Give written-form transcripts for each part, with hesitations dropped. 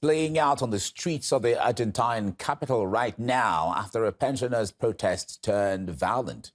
playing out on the streets of the Argentine capital right now after a pensioners' protest turned violent.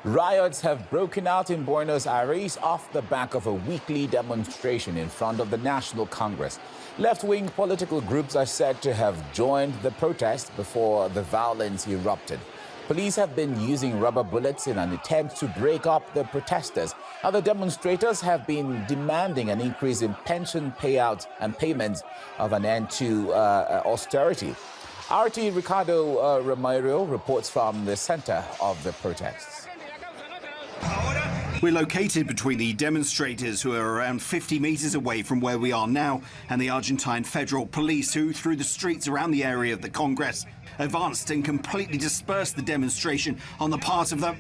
Riots have broken out in Buenos Aires off the back of a weekly demonstration in front of the National Congress. Left-wing political groups are said to have joined the protest before the violence erupted. Police have been using rubber bullets in an attempt to break up the protesters. Other demonstrators have been demanding an increase in pension payouts and payments of an end to austerity. RT Ricardo Romero reports from the center of the protests. We're located between the demonstrators, who are around 50 meters away from where we are now, and the Argentine Federal Police, who, through the streets around the area of the Congress, advanced and completely dispersed the demonstration on the part of the...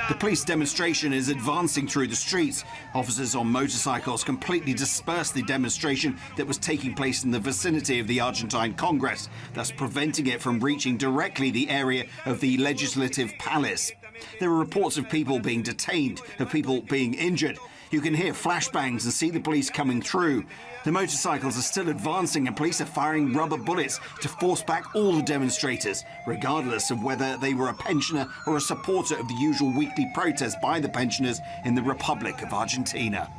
The police demonstration is advancing through the streets. Officers on motorcycles completely dispersed the demonstration that was taking place in the vicinity of the Argentine Congress, thus preventing it from reaching directly the area of the Legislative Palace. There are reports of people being detained, of people being injured. You can hear flashbangs and see the police coming through. The motorcycles are still advancing and police are firing rubber bullets to force back all the demonstrators, regardless of whether they were a pensioner or a supporter of the usual weekly protest by the pensioners in the Republic of Argentina.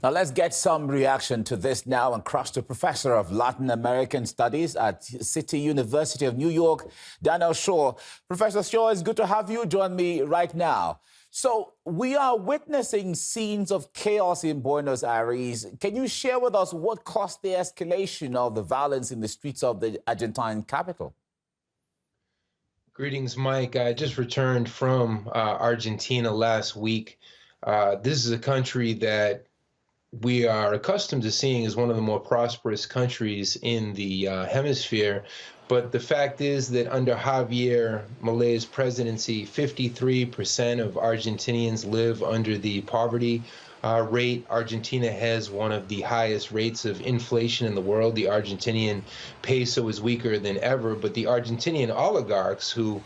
Now let's get some reaction to this now and cross to Professor of Latin American Studies at City University of New York, Daniel Shaw. Professor Shaw, it's good to have you join me right now. So we are witnessing scenes of chaos in Buenos Aires. Can you share with us what caused the escalation of the violence in the streets of the Argentine capital? Greetings, Mike. I just returned from Argentina last week. This is a country that we are accustomed to seeing as one of the more prosperous countries in the hemisphere. But the fact is that under Javier Milei's presidency, 53% of Argentinians live under the poverty rate. Argentina has one of the highest rates of inflation in the world. The Argentinian peso is weaker than ever, but the Argentinian oligarchs, who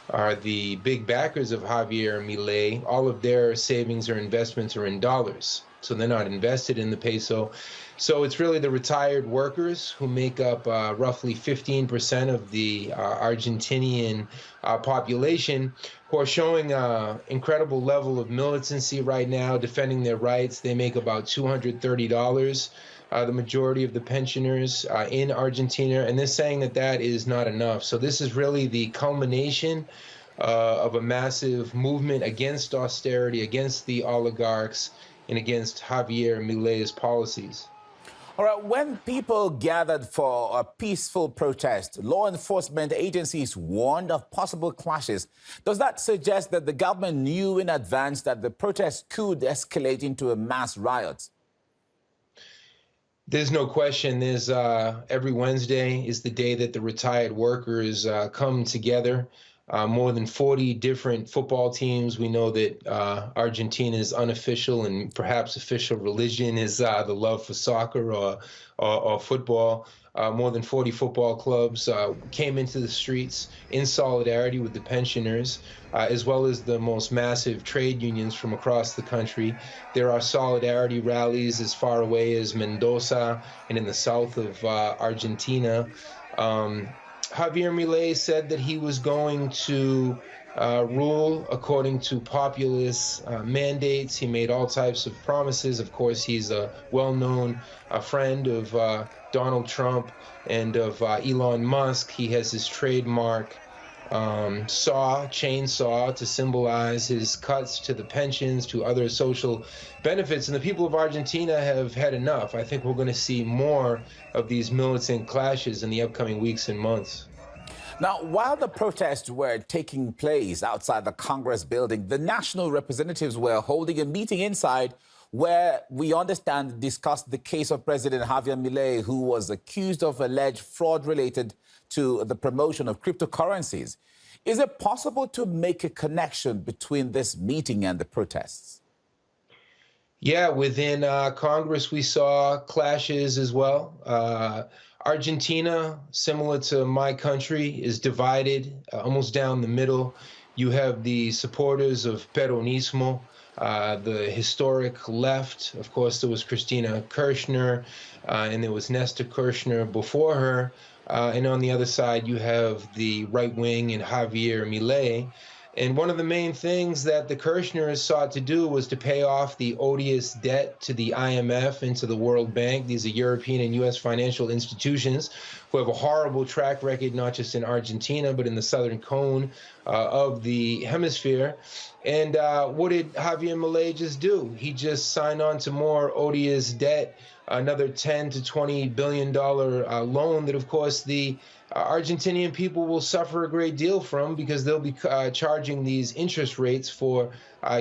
are the big backers of Javier Milei, all of their savings or investments are in dollars. So they're not invested in the peso. So it's really the retired workers who make up roughly 15% of the Argentinian population, who are showing an incredible level of militancy right now, defending their rights. They make about $230, the majority of the pensioners in Argentina, and they're saying that that is not enough. So this is really the culmination of a massive movement against austerity, against the oligarchs, and against Javier Milei's policies. All right, when people gathered for a peaceful protest, law enforcement agencies warned of possible clashes. Does that suggest that the government knew in advance that the protest could escalate into a mass riot? There's no question. There's every Wednesday is the day that the retired workers come together. More than 40 different football teams. We know that Argentina's unofficial and perhaps official religion is the love for soccer or football. More than 40 football clubs came into the streets in solidarity with the pensioners, as well as the most massive trade unions from across the country. There are solidarity rallies as far away as Mendoza and in the south of Argentina. Javier Milei said that he was going to rule according to populist mandates. He made all types of promises. Of course, he's a well-known friend of Donald Trump and of Elon Musk. He has his trademark chainsaw, to symbolize his cuts to the pensions, to other social benefits. And the people of Argentina have had enough. I think we're going to see more of these militant clashes in the upcoming weeks and months. Now, while the protests were taking place outside the Congress building, the national representatives were holding a meeting inside where we understand discussed the case of President Javier Milei, who was accused of alleged fraud related to the promotion of cryptocurrencies. Is it possible to make a connection between this meeting and the protests? Yeah, within Congress, we saw clashes as well. Argentina, similar to my country, is divided almost down the middle. You have the supporters of Peronismo, the historic left. Of course, there was Christina Kirchner, and there was Nestor Kirchner before her. And on the other side, you have the right wing and Javier Milei. And one of the main things that the Kirchners sought to do was to pay off the odious debt to the IMF and to the World Bank. These are European and U.S. financial institutions who have a horrible track record, not just in Argentina, but in the southern cone of the hemisphere. And what did Javier Milei just do? He just signed on to more odious debt, another 10 to $20 billion loan that, of course, the Argentinian people will suffer a great deal from, because they'll be charging these interest rates for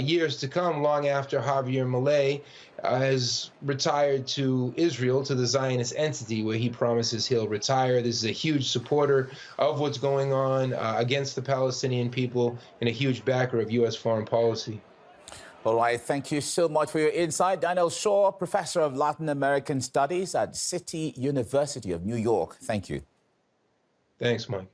years to come, long after Javier Milei has retired to Israel, to the Zionist entity, where he promises he'll retire. This is a huge supporter of what's going on against the Palestinian people, and a huge backer of U.S. foreign policy. All right, thank you so much for your insight. Daniel Shaw, Professor of Latin American Studies at City University of New York. Thank you. Thanks, Mike.